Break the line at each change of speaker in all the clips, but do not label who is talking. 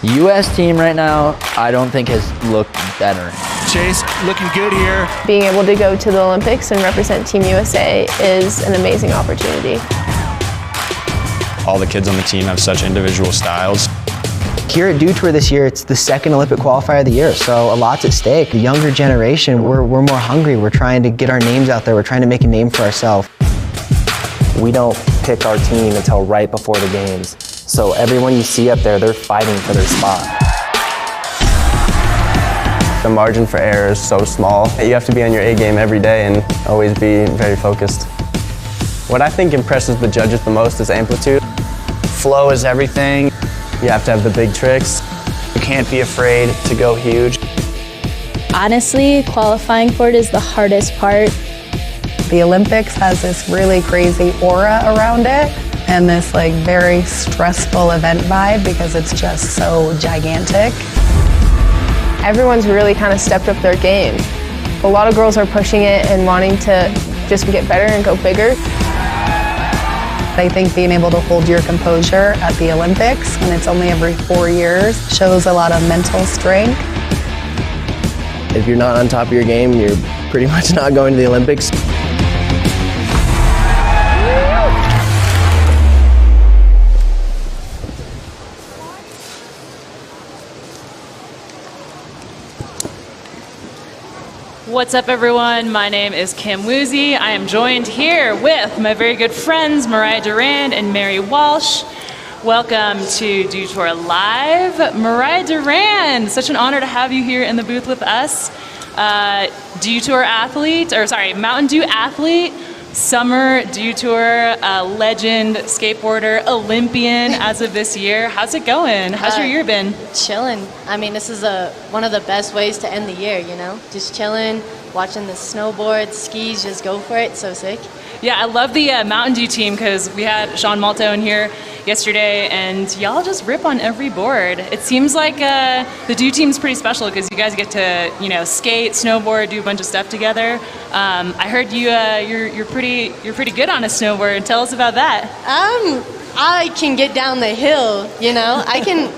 U.S. team right now, I don't think has looked better.
Chase looking good here.
Being able to go to the Olympics and represent Team USA is an amazing opportunity.
All the kids on the team have such individual styles.
Here at Dew Tour this year, it's the second Olympic qualifier of the year, so a lot's at stake. The younger generation, we're more hungry. We're trying to get our names out there. We're trying to make a name for ourselves.
We don't pick our team until right before the games. So everyone you see up there, they're fighting for their spot. The margin for error is so small. You have to be on your A game every day and always be very focused. What I think impresses the judges the most is amplitude.
Flow is everything.
You have to have the big tricks.
You can't be afraid to go huge.
Honestly, qualifying for it is the hardest part.
The Olympics has this really crazy aura around it and this like very stressful event vibe because it's just so gigantic.
Everyone's really kind of stepped up their game. A lot of girls are pushing it and wanting to just get better and go bigger.
I think being able to hold your composure at the Olympics when it's only every 4 years shows a lot of mental strength.
If you're not on top of your game, you're pretty much not going to the Olympics.
What's up, everyone? My name is Kim Woozy. I am joined here with my very good friends Mariah Durand and Mary Walsh. Welcome to Dew Tour Live. Mariah Durand, such an honor to have you here in the booth with us. Dew Tour athlete, or sorry, Mountain Dew athlete, summer Dew Tour legend, skateboarder, Olympian as of this year. How's it going? How's your year been?
Chilling. I mean, this is one of the best ways to end the year, you know? Just chilling, watching the snowboard, skis, just go for it. So sick.
Yeah, I love the Mountain Dew team because we had Sean Malto in here yesterday and y'all just rip on every board. It seems like the Dew team's pretty special because you guys get to, you know, skate, snowboard, do a bunch of stuff together. I heard you're pretty good on a snowboard. Tell us about that.
I can get down the hill, you know. I can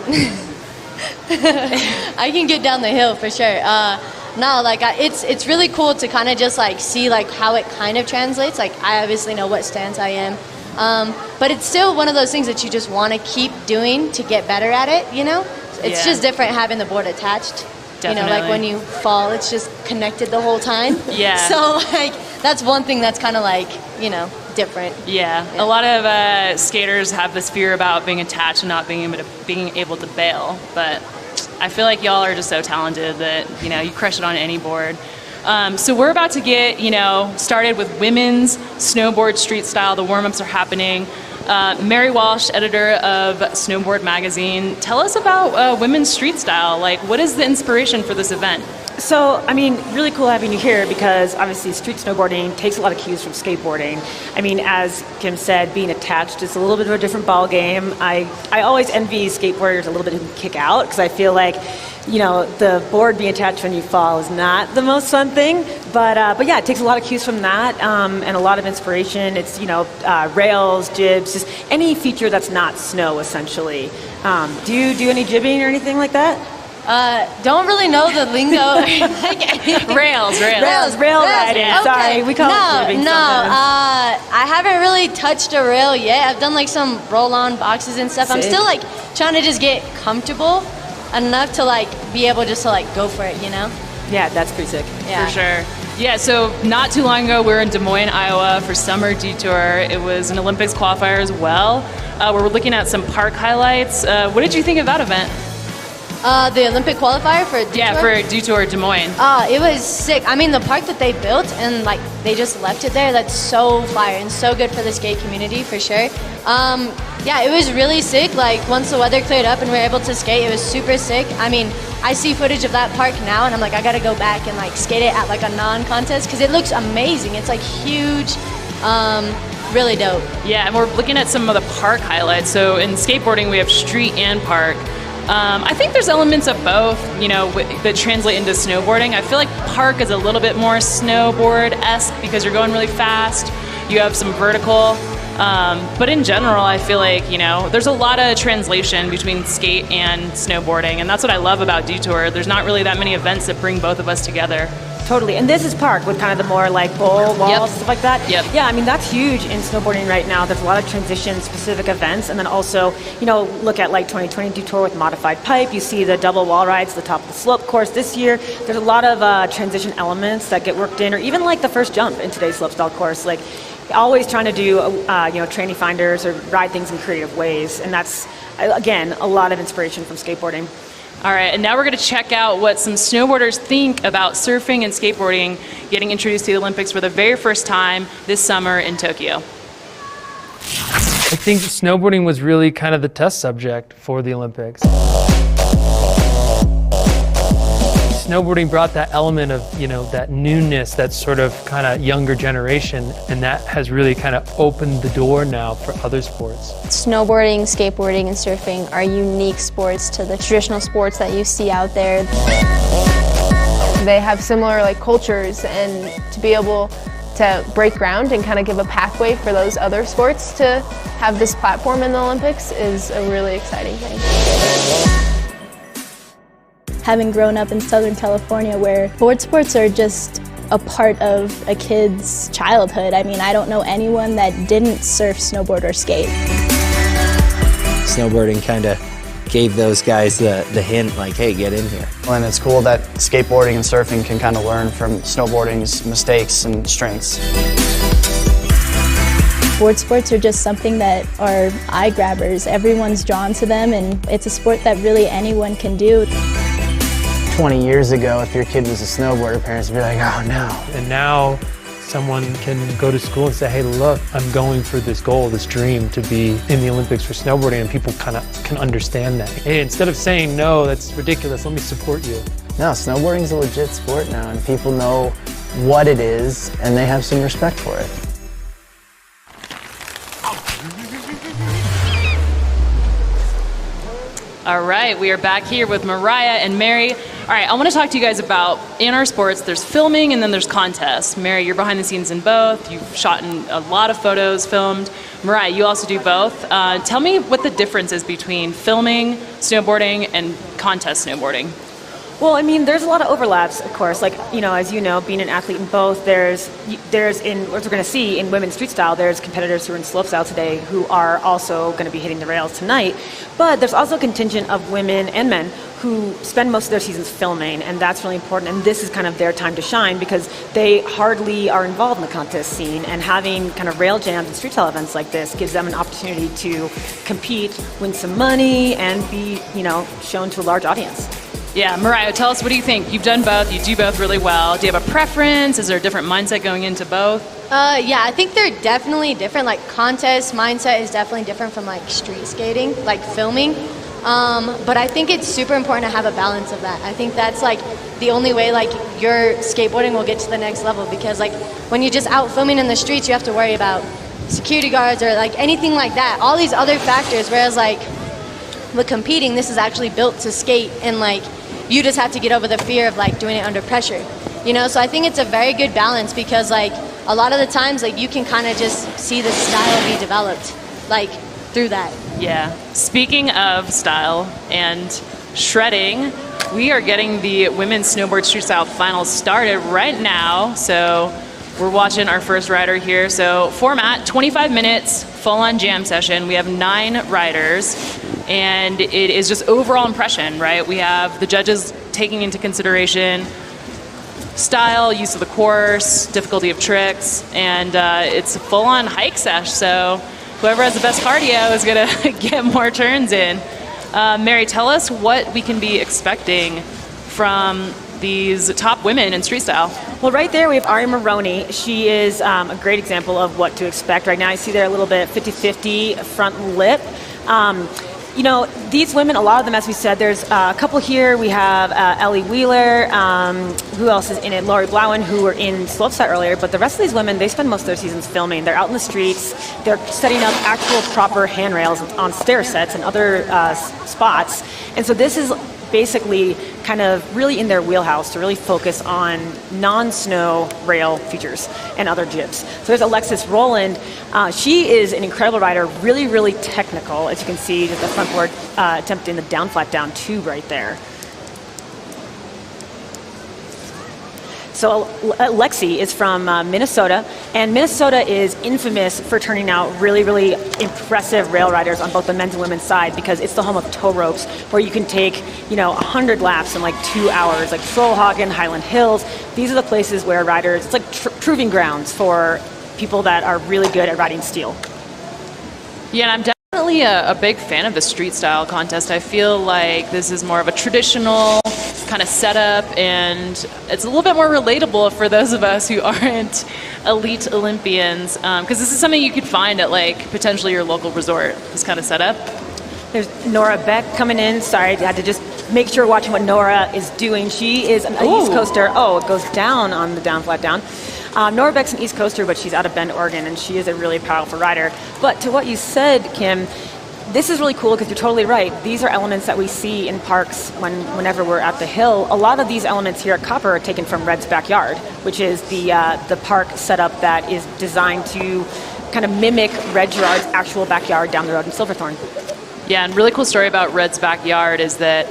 I can get down the hill for sure. No, like it's really cool to kind of just like see like how it kind of translates. Like I obviously know what stance I am, but it's still one of those things that you just want to keep doing to get better at it. You know, it's just different having the board attached.
Definitely.
You know, like when you fall, it's just connected the whole time.
Yeah.
So like that's one thing that's kind of like, you know, different.
Yeah. A lot of skaters have this fear about being attached and not being able to bail, but I feel like y'all are just so talented that, you know, you crush it on any board. So we're about to get, you know, started with women's Snowboard Streetstyle. The warm-ups are happening. Mary Walsh, editor of Snowboard Magazine. Tell us about women's Streetstyle. Like, what is the inspiration for this event?
So, I mean, really cool having you here because obviously street snowboarding takes a lot of cues from skateboarding. I mean, as Kim said, being attached is a little bit of a different ball game. I always envy skateboarders a little bit who can kick out because I feel like, you know, the board being attached when you fall is not the most fun thing. But yeah, it takes a lot of cues from that and a lot of inspiration. It's, you know, rails, jibs, just any feature that's not snow, essentially. Do you do any jibbing or anything like that?
Don't really know the lingo.
Rail
riding.
Okay.
Sorry, we call it jibbing sometimes.
I haven't really touched a rail yet. I've done like some roll-on boxes and stuff.
Sick.
I'm still like trying to just get comfortable enough to like be able just to like go for it, you know?
Yeah, that's pretty sick.
Yeah.
For sure. Yeah, so not too long ago, we were in Des Moines, Iowa for Summer Dew Tour. It was an Olympics qualifier as well. We're looking at some park highlights. What did you think of that event?
The Olympic qualifier for Dew Tour?
For Dew Tour Des Moines.
It was sick. I mean, the park that they built and like they just left it there, that's so fire and so good for the skate community for sure. Yeah, it was really sick. Like once the weather cleared up and we were able to skate, it was super sick. I mean, I see footage of that park now and I'm like, I gotta go back and like skate it at like a non-contest because it looks amazing. It's like huge, really dope.
Yeah, and we're looking at some of the park highlights. So in skateboarding, we have street and park. I think there's elements of both, you know, that translate into snowboarding. I feel like park is a little bit more snowboard-esque because you're going really fast. You have some vertical. But in general, I feel like, there's a lot of translation between skate and snowboarding, and that's what I love about Detour. There's not really that many events that bring both of us together.
Totally, and this is park with kind of the more like bowl walls, stuff like that.
Yep.
Yeah, I mean that's huge in snowboarding right now. There's a lot of transition-specific events, and then also, look at like 2020 Detour with modified pipe. You see the double wall rides, the top of the slope course this year. There's a lot of transition elements that get worked in, or even like the first jump in today's slopestyle course. Like always trying to do, tranny finders or ride things in creative ways, and that's again a lot of inspiration from skateboarding.
All right, and now we're going to check out what some snowboarders think about surfing and skateboarding getting introduced to the Olympics for the very first time this summer in Tokyo.
I think snowboarding was really kind of the test subject for the Olympics. Snowboarding brought that element of, that newness, that sort of kind of younger generation, and that has really kind of opened the door now for other sports.
Snowboarding, skateboarding, and surfing are unique sports to the traditional sports that you see out there.
They have similar cultures, and to be able to break ground and kind of give a pathway for those other sports to have this platform in the Olympics is a really exciting thing.
Having grown up in Southern California where board sports are just a part of a kid's childhood. I mean, I don't know anyone that didn't surf, snowboard, or skate.
Snowboarding kind of gave those guys the hint, like, hey, get in here.
And it's cool that skateboarding and surfing can kind of learn from snowboarding's mistakes and strengths.
Board sports are just something that are eye grabbers. Everyone's drawn to them, and it's a sport that really anyone can do.
20 years ago, if your kid was a snowboarder, parents would be like, oh no.
And now someone can go to school and say, hey, look, I'm going for this goal, this dream to be in the Olympics for snowboarding, and people kind of can understand that. Hey, instead of saying, no, that's ridiculous, let me support you.
No, snowboarding's a legit sport now, and people know what it is, and they have some respect for it.
All right, we are back here with Mariah and Mary. All right, I want to talk to you guys about, in our sports, there's filming and then there's contests. Mary, you're behind the scenes in both. You've shot in a lot of photos, filmed. Mariah, you also do both. Tell me what the difference is between filming snowboarding and contest snowboarding.
Well, I mean, there's a lot of overlaps, of course. Like, as you know, being an athlete in both, there's in what we're going to see in women's street style, there's competitors who are in slopestyle today who are also going to be hitting the rails tonight. But there's also a contingent of women and men who spend most of their seasons filming, and that's really important. And this is kind of their time to shine because they hardly are involved in the contest scene, and having kind of rail jams and street style events like this gives them an opportunity to compete, win some money, and be, shown to a large audience.
Yeah, Mariah, tell us, what do you think? You've done both, you do both really well. Do you have a preference? Is there a different mindset going into both?
Yeah, I think they're definitely different. Like, contest mindset is definitely different from street skating, filming. But I think it's super important to have a balance of that. I think that's the only way your skateboarding will get to the next level, because when you're just out filming in the streets, you have to worry about security guards or anything like that, all these other factors, whereas with competing, this is actually built to skate, and you just have to get over the fear of doing it under pressure, so I think it's a very good balance, because a lot of the times you can kind of just see the style be developed through that.
Yeah. Speaking of style and shredding, we are getting the women's snowboard streetstyle finals started right now. So we're watching our first rider here. So format, 25 minutes, full-on jam session. We have 9 riders, and it is just overall impression, right? We have the judges taking into consideration style, use of the course, difficulty of tricks, and it's a full-on hike sesh. So whoever has the best cardio is going to get more turns in. Mary, tell us what we can be expecting from these top women in street style.
Well, right there we have Ari Maroney. She is a great example of what to expect. Right now I see there a little bit 50-50 front lip. These women, a lot of them, as we said, there's a couple here. We have Ellie Wheeler, who else is in it? Laurie Blauen, who were in Slopestyle earlier, but the rest of these women, they spend most of their seasons filming. They're out in the streets, they're setting up actual proper handrails on stair sets and other spots. And so this is basically kind of really in their wheelhouse to really focus on non-snow rail features and other jibs. So there's Alexis Rowland. She is an incredible rider, really, really technical, as you can see, just the front board attempting the down flat down tube right there. So Lexi is from Minnesota, and Minnesota is infamous for turning out really, really impressive rail riders on both the men's and women's side, because it's the home of tow ropes, where you can take, 100 laps in like 2 hours, like Trollhagen, Highland Hills. These are the places where riders, it's like proving grounds for people that are really good at riding steel.
Yeah, and I'm definitely a big fan of the street style contest. I feel like this is more of a traditional kind of setup, and it's a little bit more relatable for those of us who aren't elite Olympians, because this is something you could find at like potentially your local resort, this kind of setup.
There's Nora Beck coming in. Sorry, I had to just make sure watching what Nora is doing. She is an East Coaster. Oh, it goes down on the down flat down. Nora Beck's an East Coaster, but she's out of Bend, Oregon, and she is a really powerful rider. But to what you said, Kim, this is really cool because you're totally right. These are elements that we see in parks whenever we're at the hill. A lot of these elements here at Copper are taken from Red's Backyard, which is the park setup that is designed to kind of mimic Red Gerard's actual backyard down the road in Silverthorne.
Yeah, and really cool story about Red's Backyard is that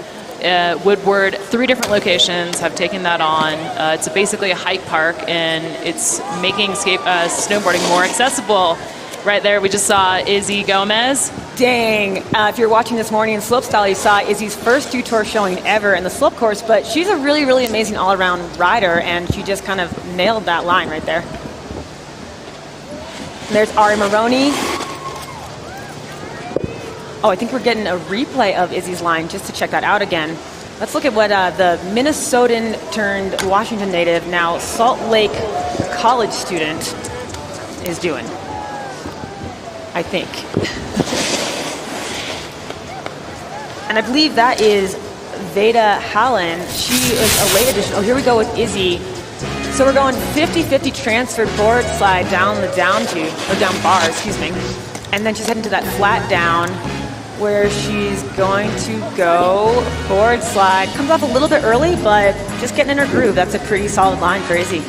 Woodward, 3 different locations have taken that on. It's basically a hike park, and it's making snowboarding more accessible. Right there, we just saw Izzy Gomez.
Dang. If you're watching this morning in Slopestyle, you saw Izzy's first Dew showing ever in the slope course, but she's a really, really amazing all-around rider, and she just kind of nailed that line right there. And there's Ari Maroney. Oh, I think we're getting a replay of Izzy's line just to check that out again. Let's look at what the Minnesotan turned Washington native, now Salt Lake college student, is doing, I think. And I believe that is Veda Hallen. She is a late addition. Oh, here we go with Izzy. So we're going 50-50 transferred board slide down the down tube, or down bar, excuse me. And then she's heading to that flat down where she's going to go board slide. Comes off a little bit early, but just getting in her groove. That's a pretty solid line for Izzy.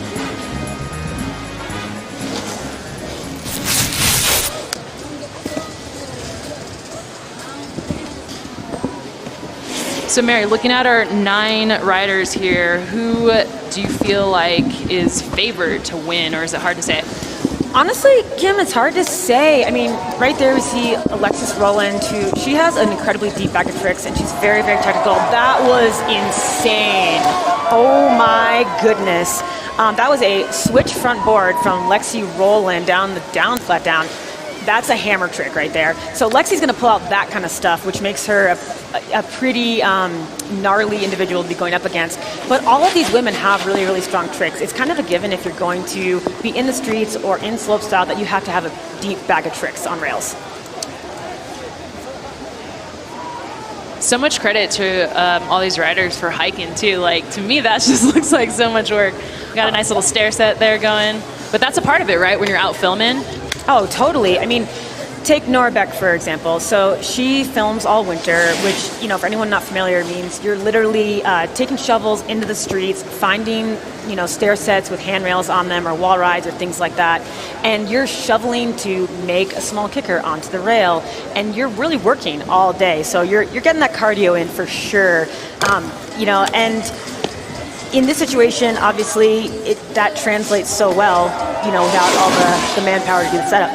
So Mary, looking at our 9 riders here, who do you feel like is favored to win, or is it hard to say?
Honestly, Kim, it's hard to say. I mean, right there we see Alexis Rowland, she has an incredibly deep bag of tricks, and she's very, very technical. That was insane. Oh my goodness. That was a switch front board from Lexi Rowland down the down flat down. That's a hammer trick right there. So Lexi's going to pull out that kind of stuff, which makes her a pretty gnarly individual to be going up against. But all of these women have really, really strong tricks. It's kind of a given if you're going to be in the streets or in slopestyle that you have to have a deep bag of tricks on rails.
So much credit to all these riders for hiking too. Like, to me, that just looks like so much work. We got a nice little stair set there going. But that's a part of it, right? When you're out filming.
Oh, totally. I mean, take Nora Beck, for example. So she films all winter, which, for anyone not familiar, means you're literally taking shovels into the streets, finding, stair sets with handrails on them or wall rides or things like that. And you're shoveling to make a small kicker onto the rail. And you're really working all day. So you're getting that cardio in for sure. And in this situation, obviously, that translates so well, without all the manpower to do the setup.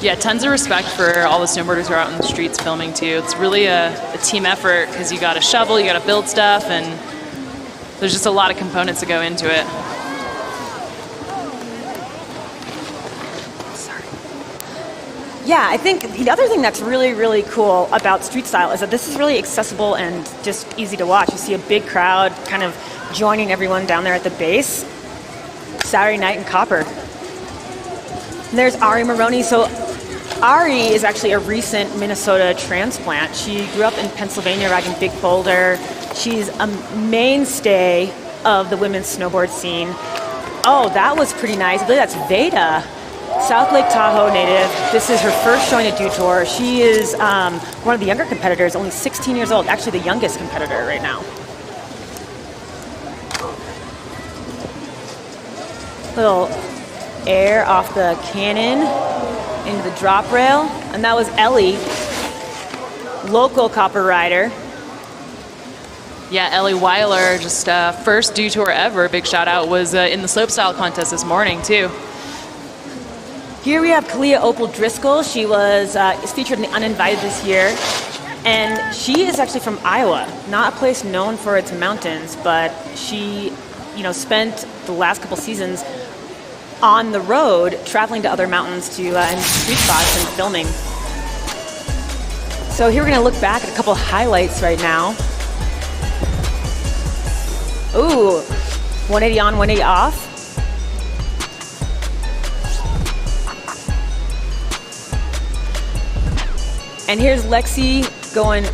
Yeah, tons of respect for all the snowboarders who are out in the streets filming too. It's really a team effort, because you got to shovel, you got to build stuff, and there's just a lot of components that go into it.
Yeah, I think the other thing that's really, really cool about street style is that this is really accessible and just easy to watch. You see a big crowd kind of joining everyone down there at the base. Saturday night in Copper. And there's Ari Maroney. So Ari is actually a recent Minnesota transplant. She grew up in Pennsylvania riding big boulder. She's a mainstay of the women's snowboard scene. Oh, that was pretty nice. I believe that's Veda. South Lake Tahoe native. This is her first showing at Dew Tour. She is one of the younger competitors, only 16 years old, actually the youngest competitor right now. Little air off the cannon into the drop rail. And that was Ellie, local copper rider.
Yeah, Ellie Weiler, just first Dew Tour ever. Big shout out, was in the Slopestyle contest this morning too.
Here we have Kalia Opal Driscoll. She was is featured in the Uninvited this year. And she is actually from Iowa, not a place known for its mountains, but she, spent the last couple seasons on the road, traveling to other mountains to and street spots and filming. So here we're gonna look back at a couple highlights right now. Ooh, 180 on, 180 off. And here's Lexi going,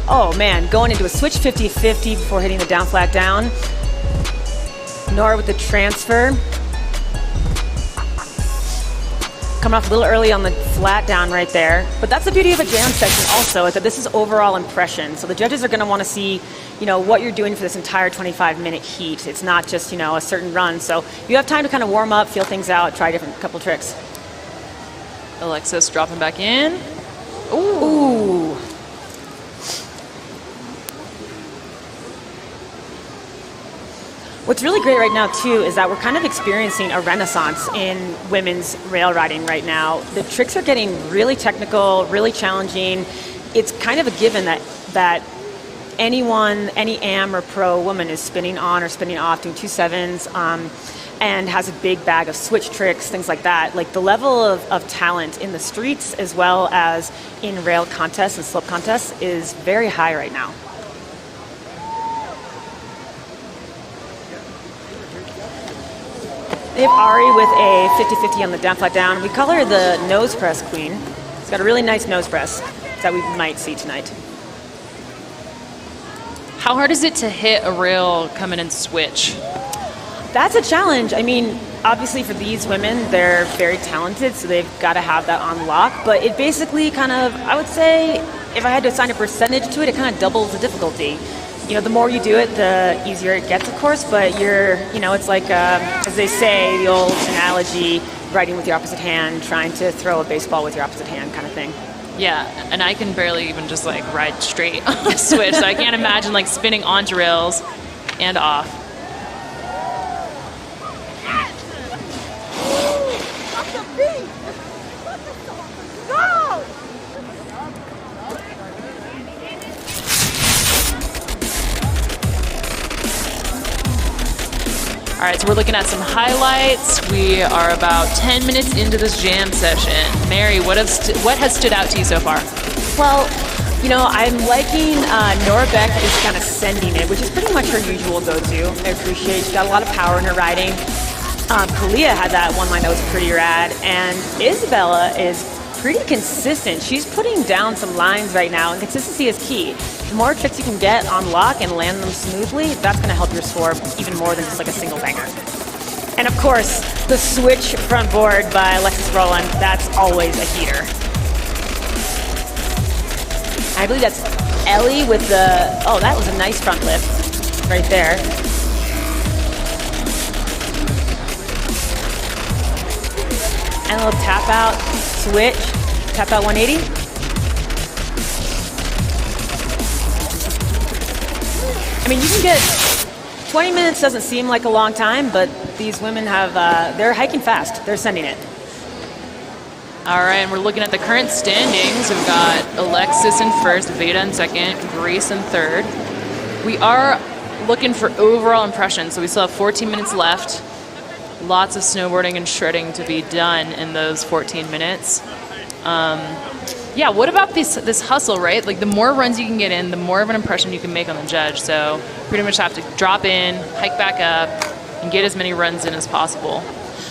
going into a switch 50-50 before hitting the down flat down. Nora with the transfer. Coming off a little early on the flat down right there. But that's the beauty of a jam section also, is that this is overall impression. So the judges are gonna wanna see, what you're doing for this entire 25-minute heat. It's not just, a certain run. So you have time to kind of warm up, feel things out, try different couple tricks.
Alexis dropping back in.
Ooh. What's really great right now, too, is that we're kind of experiencing a renaissance in women's rail riding right now. The tricks are getting really technical, really challenging. It's kind of a given that anyone, any AM or pro woman is spinning on or spinning off, doing 2.7s, and has a big bag of switch tricks, things like that. Like the level of talent in the streets as well as in rail contests and slope contests is very high right now. They have Ari with a 50-50 on the down flat down. We call her the nose press queen. She's got a really nice nose press that we might see tonight.
How hard is it to hit a rail coming in switch?
That's a challenge. I mean, obviously for these women, they're very talented, so they've got to have that on lock. But it basically kind of, I would say, if I had to assign a percentage to it, it kind of doubles the difficulty. The more you do it, the easier it gets, of course, but it's like, as they say, the old analogy, riding with your opposite hand, trying to throw a baseball with your opposite hand kind of thing.
Yeah, and I can barely even just ride straight on the switch, so I can't imagine spinning onto rails and off. All right, so we're looking at some highlights. We are about 10 minutes into this jam session. Mary, what has stood out to you so far?
Well, I'm liking Nora Beck is kind of sending it, which is pretty much her usual go-to. I appreciate she's got a lot of power in her riding. Kalia had that one line that was pretty rad, and Isabella is pretty consistent. She's putting down some lines right now, and consistency is key. The more tricks you can get on lock and land them smoothly, that's going to help your score even more than just a single banger. And of course, the switch front board by Alexis Rowland, that's always a heater. I believe that's Ellie with the, that was a nice front lift right there. And a little tap out, switch, tap out 180. I mean, you can get 20 minutes, doesn't seem like a long time, but these women have, they're hiking fast. They're sending it.
All right, and we're looking at the current standings. We've got Alexis in first, Veda in second, Grace in third. We are looking for overall impressions, so we still have 14 minutes left. Lots of snowboarding and shredding to be done in those 14 minutes. Yeah, what about this hustle, right? The more runs you can get in, the more of an impression you can make on the judge. So pretty much have to drop in, hike back up, and get as many runs in as possible.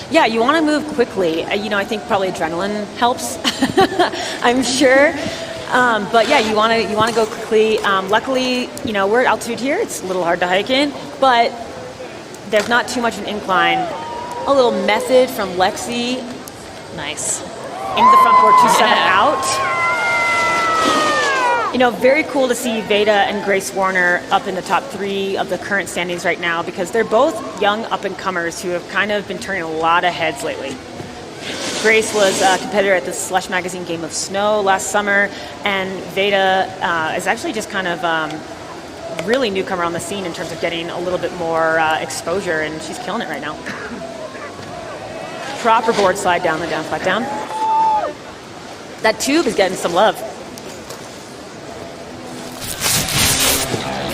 Yeah, you want to move quickly. I think probably adrenaline helps. I'm sure. But yeah, you want to go quickly. Luckily, we're at altitude here. It's a little hard to hike in, but there's not too much of an incline. A little method from Lexi.
Nice.
Into the front board, 2-7 out. You know, very cool to see Veda and Grace Warner up in the top 3 of the current standings right now, because they're both young up-and-comers who have kind of been turning a lot of heads lately. Grace was a competitor at the Slush Magazine Game of Snow last summer, and Veda is actually just kind of really newcomer on the scene in terms of getting a little bit more exposure, and she's killing it right now. Proper board slide down the down, flat down. That tube is getting some love.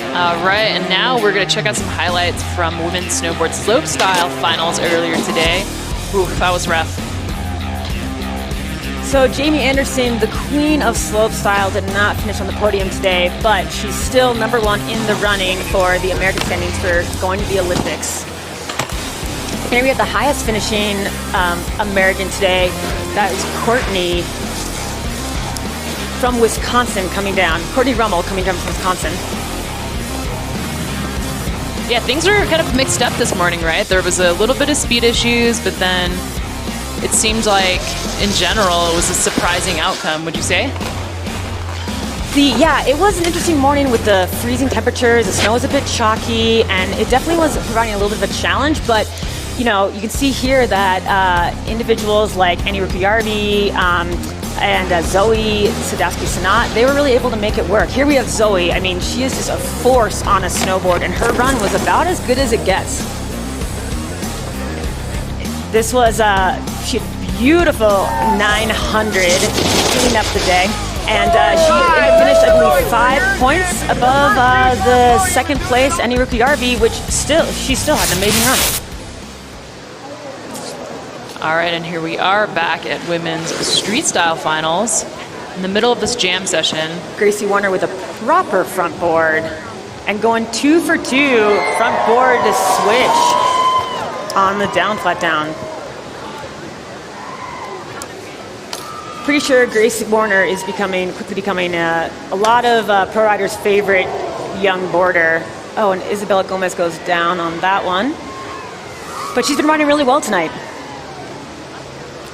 All right, and now we're going to check out some highlights from women's snowboard slopestyle finals earlier today. Ooh, that was rough.
So Jamie Anderson, the queen of slopestyle, did not finish on the podium today, but she's still #1 in the running for the American standings for going to the Olympics. Here we have the highest finishing American today. That is Courtney from Wisconsin coming down. Courtney Rummel coming down from Wisconsin.
Yeah, things were kind of mixed up this morning, right? There was a little bit of speed issues, but then it seemed like, in general, it was a surprising outcome, would you say?
Yeah, it was an interesting morning with the freezing temperatures. The snow was a bit chalky, and it definitely was providing a little bit of a challenge, but you know, you can see here that individuals like Annie Rukuyarvi and Zoe Sadowski-Sanat, they were really able to make it work. Here we have Zoe. I mean, she is just a force on a snowboard, and her run was about as good as it gets. This was she had beautiful 900 cleaning up the day, and she finished, I believe, 5 points above the second place Annie Rukuyarvi, which she still had an amazing run.
All right, and here we are back at women's street style finals. In the middle of this jam session,
Gracie Warner with a proper front board and going 2 for 2 front board to switch on the down, flat down. Pretty sure Gracie Warner is quickly becoming a lot of pro riders' favorite young boarder. Oh, and Isabella Gomez goes down on that one. But she's been riding really well tonight.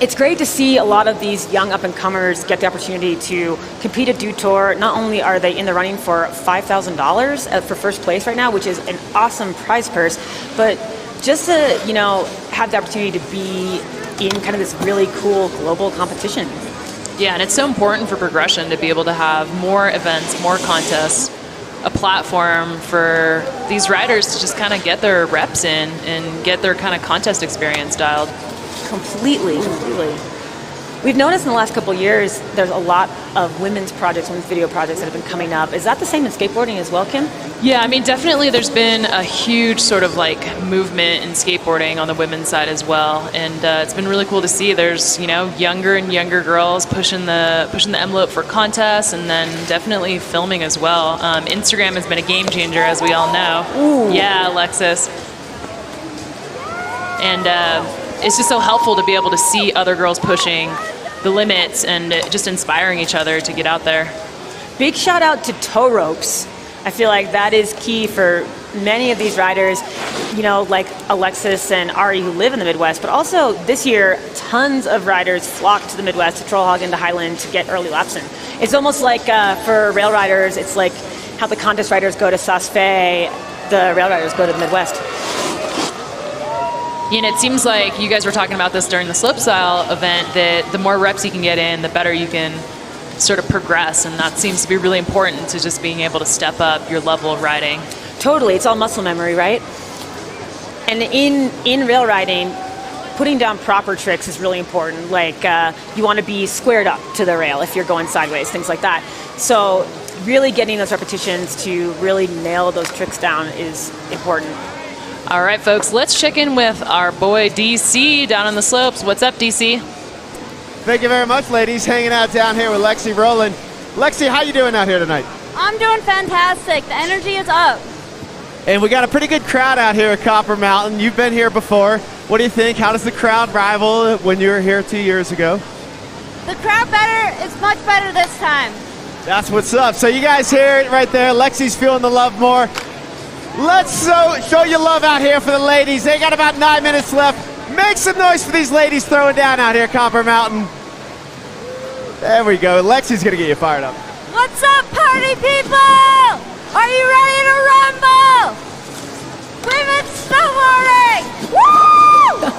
It's great to see a lot of these young up-and-comers get the opportunity to compete at Dew Tour. Not only are they in the running for $5,000 for first place right now, which is an awesome prize purse, but just to, you know, have the opportunity to be in kind of this really cool global competition.
yeah, and it's so important for progression to be able to have more events, more contests, a platform for these riders to just kind of get their reps in and get their kind of contest experience dialed.
Completely. We've noticed in the last couple of years, there's a lot of women's projects, women's video projects that have been coming up. Is that the same in skateboarding as well, Kim?
Yeah, I mean, definitely there's been a huge sort of like movement in skateboarding on the women's side as well. And it's been really cool to see. There's, you know, younger and younger girls pushing the envelope for contests, and then definitely filming as well. Instagram has been a game changer, as we all know.
Ooh.
Yeah, Alexis. And it's just so helpful to be able to see other girls pushing the limits and just inspiring each other to get out there.
Big shout out to tow ropes. I feel like that is key for many of these riders, you know, like Alexis and Ari, who live in the Midwest, but also this year, tons of riders flocked to the Midwest, to Trollhog and to Highland to get early laps in. It's almost like for rail riders, it's like how the contest riders go to Saas Fee, the rail riders go to the Midwest.
And it seems like you guys were talking about this during the slopestyle event, that the more reps you can get in, the better you can sort of progress, and that seems to be really important to just being able to step up your level of riding.
Totally, it's all muscle memory, right? And in rail riding, putting down proper tricks is really important. Like you want to be squared up to the rail if you're going sideways, things like that. So really getting those repetitions to really nail those tricks down is important.
All right, folks, let's check in with our boy DC down on the slopes. What's up, DC?
Thank you very much, ladies. Hanging out down here with Lexi Rowland. Lexi, how you doing out here tonight?
I'm doing fantastic. The energy is up.
And we got a pretty good crowd out here at Copper Mountain. You've been here before. What do you think? How does the crowd rival when you were here 2 years ago?
The crowd is much better this time.
That's what's up. So you guys hear it right there. Lexi's feeling the love more. Let's show you love out here for the ladies. They got about 9 minutes left. Make some noise for these ladies throwing down out here, Copper Mountain. There we go. Lexi's going to get you fired up.
What's up, party people? Are you ready to rumble? Women's snowboarding! Woo!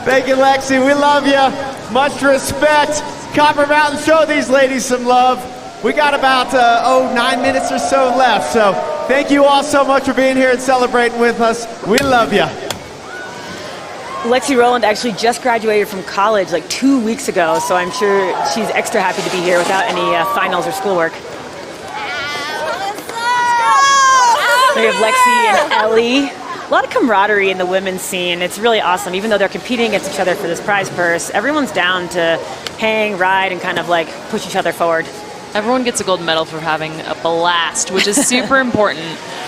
Thank you, Lexi. We love you. Much respect. Copper Mountain, show these ladies some love. We got about 9 minutes or so left. So thank you all so much for being here and celebrating with us. We love you.
Lexi Rowland actually just graduated from college like 2 weeks ago, so I'm sure she's extra happy to be here without any finals or schoolwork. We have Lexi and Ellie. A lot of camaraderie in the women's scene. It's really awesome. Even though they're competing against each other for this prize purse, everyone's down to hang, ride, and kind of like push each other forward.
Everyone gets a gold medal for having a blast, which is super important.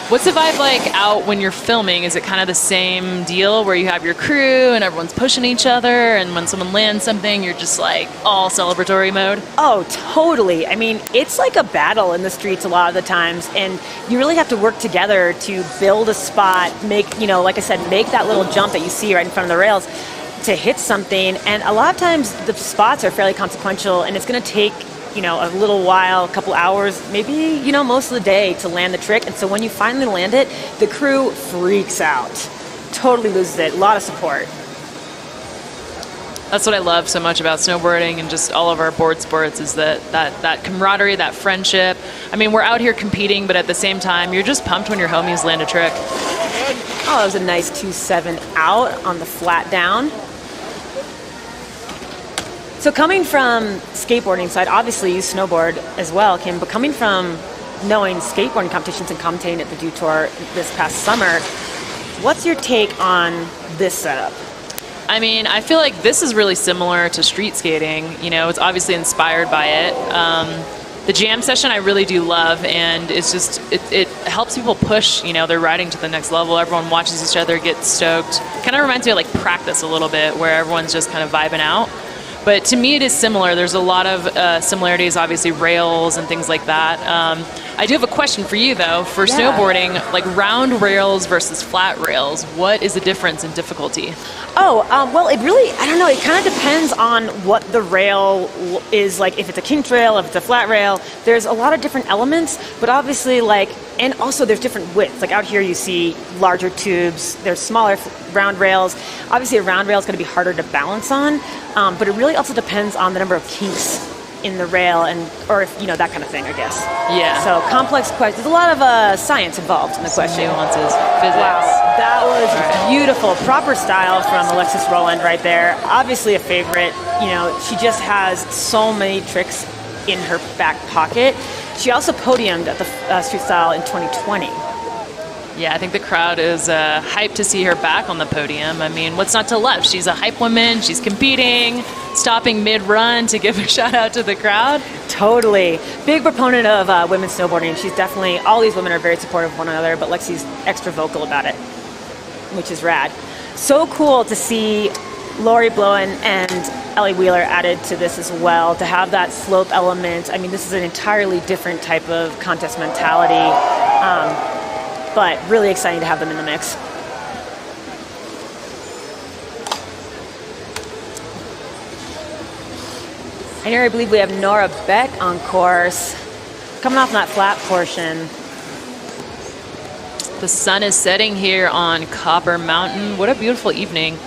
What's the vibe like out when you're filming? Is it kind of the same deal where you have your crew and everyone's pushing each other, and when someone lands something, you're just like all celebratory mode?
Oh, totally. I mean, it's like a battle in the streets a lot of the times, and you really have to work together to build a spot, make, like I said, make that little jump that you see right in front of the rails to hit something. And a lot of times the spots are fairly consequential, and it's going to take a little while, a couple hours, maybe, most of the day to land the trick. And so when you finally land it, the crew freaks out, totally loses it. A lot of support.
That's what I love so much about snowboarding and just all of our board sports is that camaraderie, that friendship. I mean, we're out here competing, but at the same time, you're just pumped when your homies land a trick.
Oh, that was a nice 2-7 out on the flat down. So coming from skateboarding side, obviously you snowboard as well, Kim, but coming from knowing skateboarding competitions and commentating at the Dew Tour this past summer, what's your take on this setup?
I mean, I feel like this is really similar to street skating. It's obviously inspired by it. The jam session I really do love, and it's just, it helps people push, their riding to the next level. Everyone watches each other get stoked. Kind of reminds me of like practice a little bit, where everyone's just kind of vibing out. But to me, it is similar. There's a lot of similarities, obviously rails and things like that. I do have a question for you, though. For snowboarding, like round rails versus flat rails, what is the difference in difficulty?
Well, it really, I don't know, it kind of depends on what the rail is like. If it's a kinked rail, if it's a flat rail, there's a lot of different elements, but obviously and also there's different widths. Like out here you see larger tubes, there's smaller round rails. Obviously a round rail is going to be harder to balance on, but it really also depends on the number of kinks in the rail or if, that kind of thing, I guess.
Yeah.
So complex questions. There's a lot of science involved in the question.
Nuances, physics.
Wow, that was beautiful. Proper style from Alexis Rowland right there. Obviously a favorite. She just has so many tricks in her back pocket. She also podiumed at the Streetstyle in 2020.
Yeah, I think the crowd is hyped to see her back on the podium. I mean, what's not to love? She's a hype woman. She's competing, stopping mid-run to give a shout out to the crowd.
Totally. Big proponent of women's snowboarding. She's definitely, all these women are very supportive of one another, but Lexi's extra vocal about it, which is rad. So cool to see Lori Blowen and Ellie Wheeler added to this as well, to have that slope element. I mean, this is an entirely different type of contest mentality. But really exciting to have them in the mix. And here I believe we have Nora Beck on course, coming off that flat portion.
The sun is setting here on Copper Mountain. What a beautiful evening.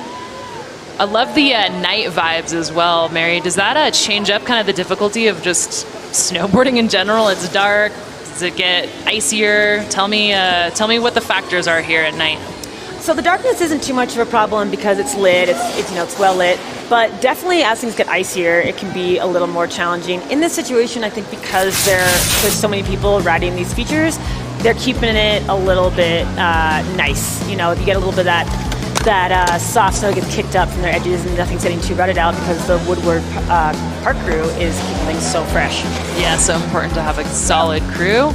I love the night vibes as well, Mary. Does that change up kind of the difficulty of just snowboarding in general? It's dark. Does it get icier? Tell me what the factors are here at night.
So the darkness isn't too much of a problem because it's lit, it's well lit, but definitely as things get icier, it can be a little more challenging. In this situation, I think because there's so many people riding these features, they're keeping it a little bit nice. You get a little bit of that soft snow gets kicked up from their edges and nothing's getting too rutted out because the Woodward park crew is keeping things so fresh.
Yeah, so important to have a solid crew.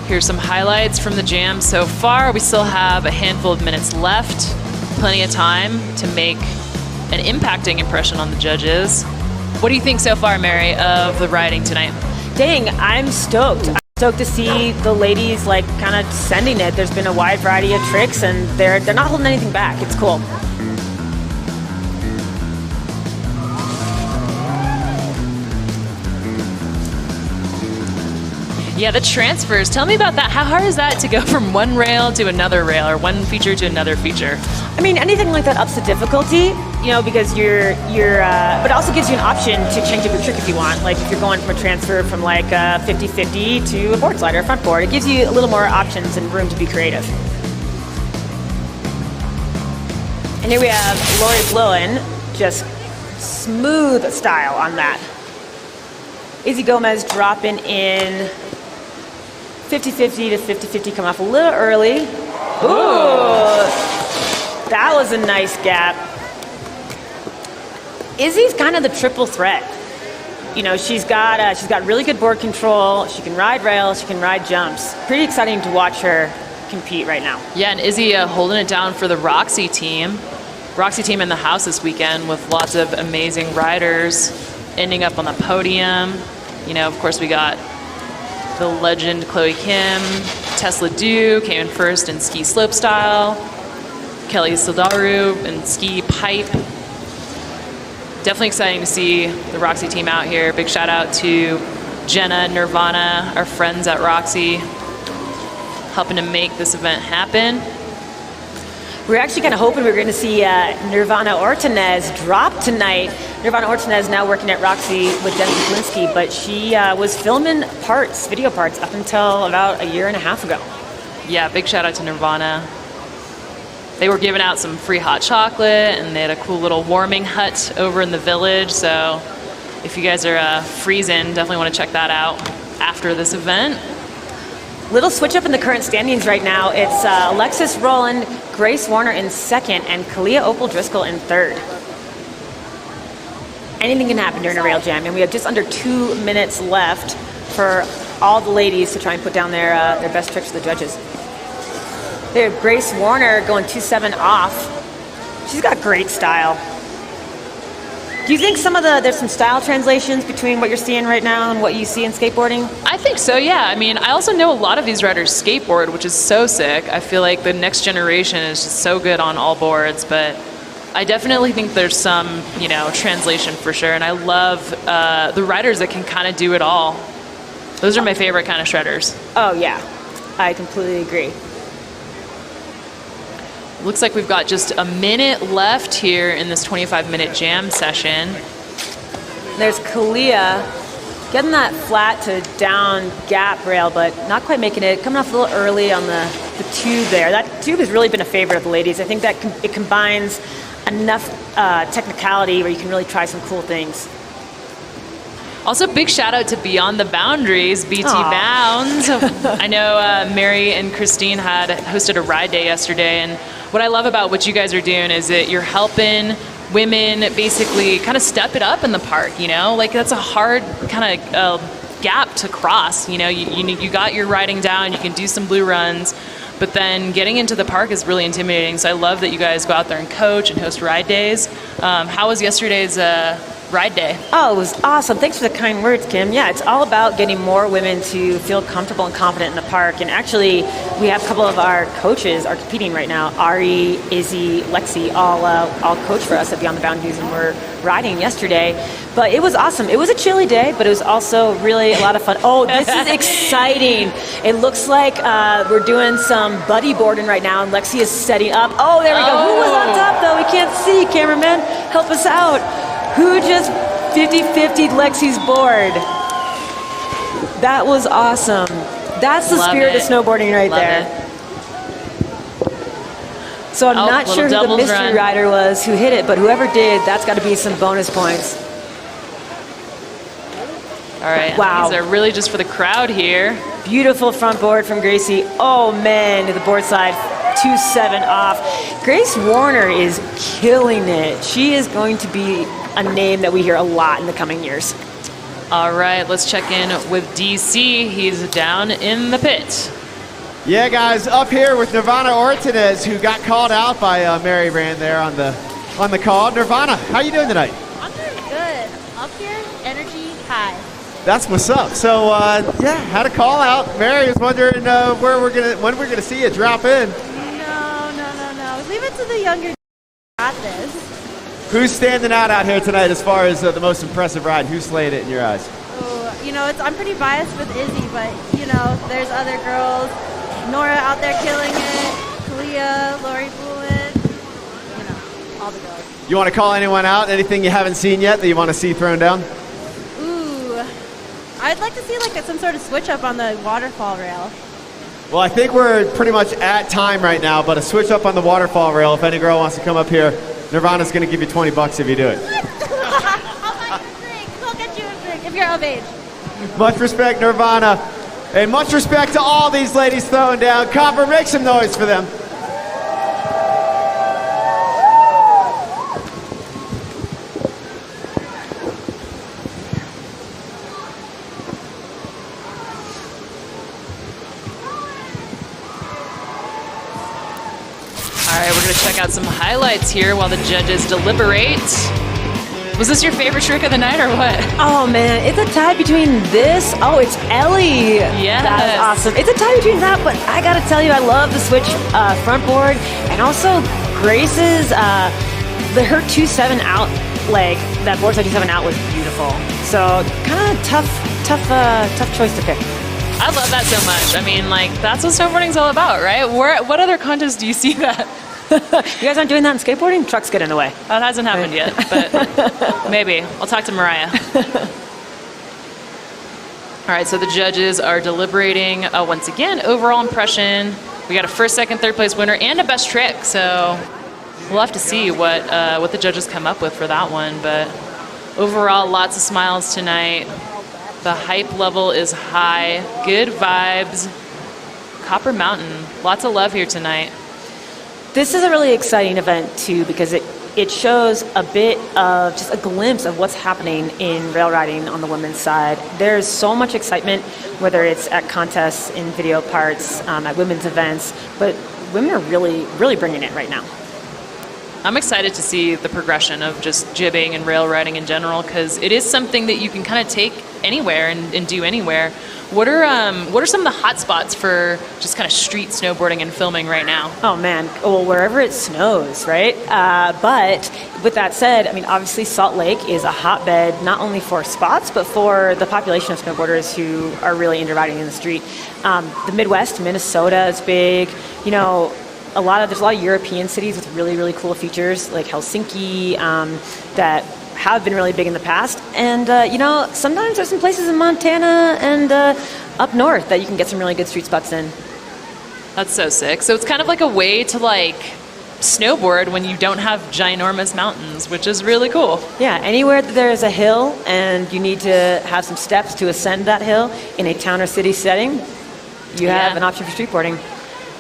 Here's some highlights from the jam so far. We still have a handful of minutes left, plenty of time to make an impacting impression on the judges. What do you think so far, Mary, of the riding tonight?
Dang, I'm stoked. I'm stoked to see the ladies kind of sending it. There's been a wide variety of tricks and they're not holding anything back. It's cool.
Yeah, the transfers. Tell me about that. How hard is that to go from one rail to another rail or one feature to another feature?
I mean, anything like that ups the difficulty, you know, because but it also gives you an option to change up your trick if you want. Like if you're going from a transfer from like a 50-50 to a board slide or a front board, it gives you a little more options and room to be creative. And here we have Lori Blowen, just smooth style on that. Izzy Gomez dropping in 50-50 to 50-50, coming off a little early. Ooh, that was a nice gap. Izzy's kind of the triple threat. You know, she's got really good board control. She can ride rails, she can ride jumps. Pretty exciting to watch her compete right now.
Yeah, and Izzy holding it down for the Roxy team. Roxy team in the house this weekend with lots of amazing riders ending up on the podium. You know, of course, we got the legend Chloe Kim, Tesla Du came in first in ski slopestyle, Kelly Sildaru in ski pipe. Definitely exciting to see the Roxy team out here. Big shout out to Jenna, Nirvana, our friends at Roxy, helping to make this event happen.
We were actually kind of hoping we were going to see Nirvana Ortinez drop tonight. Nirvana Ortinez now working at Roxy with Dennis Kuklinski, but she was filming video parts, up until about a year and a half ago.
Yeah, big shout out to Nirvana. They were giving out some free hot chocolate, and they had a cool little warming hut over in the village. So if you guys are freezing, definitely want to check that out after this event.
Little switch up in the current standings right now. It's Alexis Rowland, Grace Warner in second, and Kalia Opal Driscoll in third. Anything can happen during a rail jam, and we have just under 2 minutes left for all the ladies to try and put down their best tricks for the judges. They have Grace Warner going 2-7 off. She's got great style. Do you think there's some style translations between what you're seeing right now and what you see in skateboarding?
I think so, yeah. I mean, I also know a lot of these riders skateboard, which is so sick. I feel like the next generation is just so good on all boards, but I definitely think there's some, you know, translation for sure. And I love the riders that can kind of do it all. Those are my favorite kind of shredders.
Oh, yeah. I completely agree.
Looks like we've got just a minute left here in this 25-minute jam session.
There's Kalia getting that flat to down gap rail, but not quite making it. Coming off a little early on the tube there. That tube has really been a favorite of the ladies. I think that it combines enough technicality where you can really try some cool things.
Also, big shout out to Beyond the Boundaries, BT
Aww.
Bounds. I know Mary and Christine had hosted a ride day yesterday, and what I love about what you guys are doing is that you're helping women basically kind of step it up in the park, you know? Like, that's a hard kind of gap to cross, you know? You got your riding down, you can do some blue runs, but then getting into the park is really intimidating, so I love that you guys go out there and coach and host ride days. How was yesterday's ride day?
Oh, it was awesome. Thanks for the kind words, Kim. Yeah, it's all about getting more women to feel comfortable and confident in the park. And actually, we have a couple of our coaches are competing right now. Ari, Izzy, Lexi, all coach for us at Beyond the Boundaries, and we're riding yesterday. But it was awesome. It was a chilly day, but it was also really a lot of fun. Oh, this is exciting. It looks like we're doing some buddy boarding right now, and Lexi is setting up. Oh, there we go. Who was on top, though? We can't see. Cameraman, help us out. Who just 50-50'd Lexi's board? That was awesome. That's the spirit of snowboarding right there. So I'm not sure who the mystery rider was who hit it, but whoever did, that's got to be some bonus points.
All right,
wow.
These are really just for the crowd here.
Beautiful front board from Gracie. Oh man, to the board side, 2-7 off. Grace Warner is killing it. She is going to be a name that we hear a lot in the coming years.
All right, let's check in with DC. He's down in the pit.
Yeah, guys, up here with Nirvana Ortinez, who got called out by Mary Brand there on the call. Nirvana, how you doing tonight?
I'm doing good. Up here, energy high.
That's what's up. So yeah, had a call out. Mary was wondering when we're gonna see you drop in.
No. Leave it to the younger. Got this.
Who's standing out here tonight as far as the most impressive ride? Who slayed it in your eyes?
Oh, you know, I'm pretty biased with Izzy, but, you know, there's other girls. Nora out there killing it, Kalia, Lori Bulin, you know, all the girls.
You want to call anyone out? Anything you haven't seen yet that you want to see thrown down?
Ooh, I'd like to see like some sort of switch up on the waterfall rail.
Well, I think we're pretty much at time right now, but a switch up on the waterfall rail, if any girl wants to come up here, Nirvana's going to give you $20 if you do it.
I'll buy you a drink. I'll get you a drink if you're of age.
Much respect, Nirvana. And much respect to all these ladies throwing down. Copper, make some noise for them.
All right, we're going to check out some highlights here while the judges deliberate. Was this your favorite trick of the night or what?
Oh man, it's a tie between this. Oh, it's Ellie.
Yes.
That is awesome. It's a tie between that, but I gotta tell you, I love the switch front board and also Grace's, her 2-7 out leg, that boardside 2-7 out was beautiful. So kind of tough choice to pick.
I love that so much. I mean, like, that's what snowboarding's all about, right? What other contests do you see that?
You guys aren't doing that in skateboarding? Trucks get in the way.
That hasn't happened yet, but maybe. I'll talk to Mariah. All right, so the judges are deliberating. Once again, overall impression. We got a first, second, third place winner and a best trick. So we'll have to see what the judges come up with for that one. But overall, lots of smiles tonight. The hype level is high. Good vibes. Copper Mountain. Lots of love here tonight.
This is a really exciting event too because it shows a bit of just a glimpse of what's happening in rail riding on the women's side. There's so much excitement, whether it's at contests, in video parts, at women's events, but women are really, really bringing it right now.
I'm excited to see the progression of just jibbing and rail riding in general because it is something that you can kind of take anywhere and do anywhere. What are some of the hot spots for just kind of street snowboarding and filming right now?
Oh man, well wherever it snows, right? But with that said, I mean obviously Salt Lake is a hotbed not only for spots but for the population of snowboarders who are really into riding in the street. The Midwest, Minnesota is big. You know, there's a lot of European cities with really, really cool features like Helsinki that have been really big in the past. And, you know, sometimes there's some places in Montana and up north that you can get some really good street spots in.
That's so sick. So it's kind of like a way to like snowboard when you don't have ginormous mountains, which is really cool.
Yeah, anywhere that there's a hill and you need to have some steps to ascend that hill in a town or city setting, you have an option for streetboarding.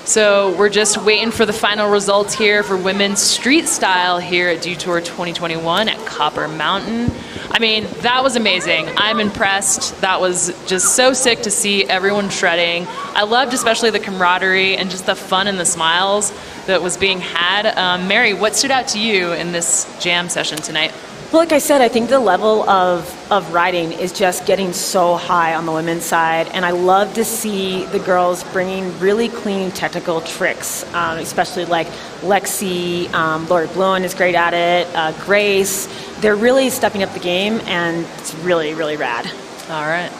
So we're just waiting for the final results here for women's street style here at Dew Tour 2021 at Copper Mountain. I mean, that was amazing. I'm impressed. That was just so sick to see everyone shredding. I loved especially the camaraderie and just the fun and the smiles that was being had. Mary, what stood out to you in this jam session tonight?
Well, like I said, I think the level of riding is just getting so high on the women's side, and I love to see the girls bringing really clean technical tricks, especially like Lexi, Lori Bluen is great at it, Grace. They're really stepping up the game, and it's really, really rad.
All right.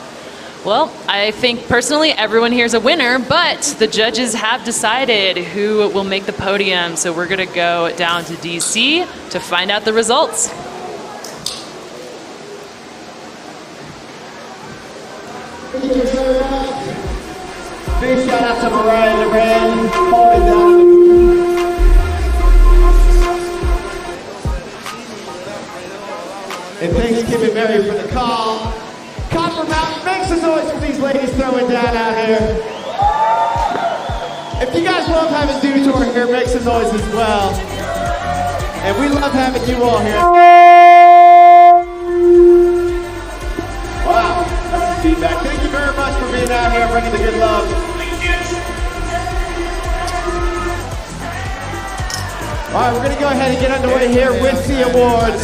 Well, I think personally everyone here is a winner, but the judges have decided who will make the podium, so we're going to go down to DC to find out the results.
Big shout out to Mariah Duran, holding down. And thanks Kim and Mary for the call. Copper Mountain, make some noise for these ladies throwing down out here. If you guys love having Dew Tour here, make some noise as well. And we love having you all here. Wow, that's some feedback. Thank you very much for being out here, bringing the good love. All right, we're going to go ahead and get underway here with the awards.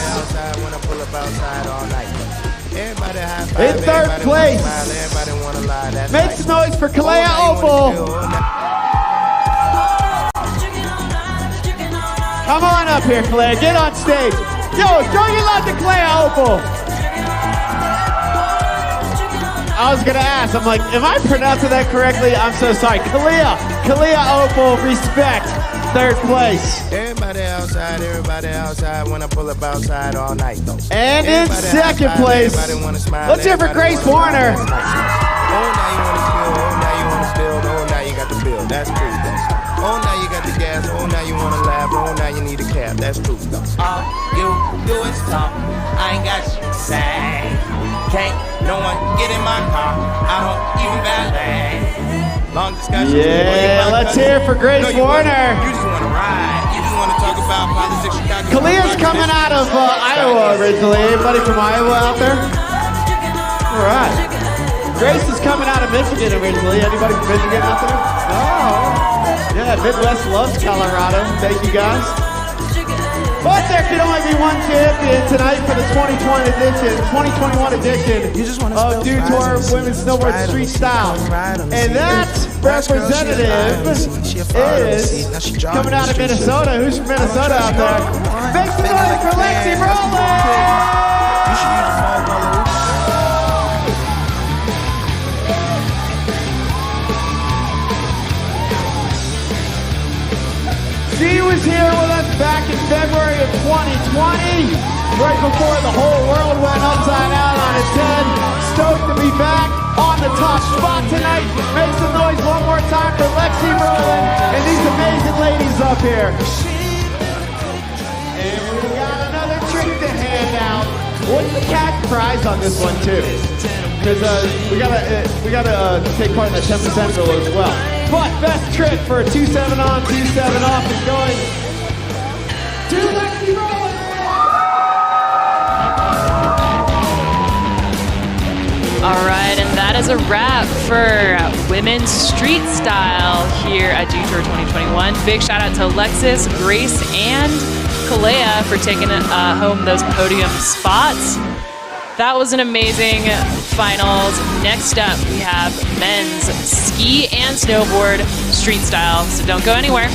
In third place, make some noise for Kalea Opal. Come on up here, Kalea, get on stage. Yo, show your love to Kalea Opal. I was gonna ask. I'm like, am I pronouncing that correctly? I'm so sorry. Kalia Opal, respect. Third place.
Everybody outside when I pull up outside all night though.
And in second place, let's hear for Grace Warner.
Oh, now you wanna spill, oh, now you wanna spill, oh, now you got the bill, that's true though. Oh, now you got the gas, oh, now you wanna laugh, oh, now you need a cab, that's true though. All you do is talk, I ain't got shit to say. Can't no one get in my car, I don't even valet. Long discussion.
Yeah, let's hear for Grace Warner.
You just wanna ride, you just wanna talk about politics, Chicago.
Kalia's coming out of Iowa originally. Anybody from Iowa out there? All right. Grace is coming out of Michigan originally. Anybody from Michigan out there? Oh. Yeah, Midwest loves Colorado. Thank you guys. But there can only be one champion tonight for the 2021 edition of Dew Tour Women's Snowboard Streetstyle. And that representative is coming out of Minnesota. Who's from Minnesota out there? Make some noise for Lexi Rowland! She was here with us back in February of 2020, right before the whole world went upside down on its head. Stoked to be back on the top spot tonight. Make some noise one more time for Lexi Rowland and these amazing ladies up here. And we got another trick to hand out. What's the cash prize on this one too? Because we gotta take part in the 10% bill as well. But best trick for a 2-7 on, 2-7 off is going to Lexi Rowland.
All right, and that is a wrap for Women's Street Style here at Dew Tour 2021. Big shout out to Alexis, Grace, and Kalea for taking home those podium spots. That was an amazing finals. Next up, we have men's ski and snowboard street style. So don't go anywhere.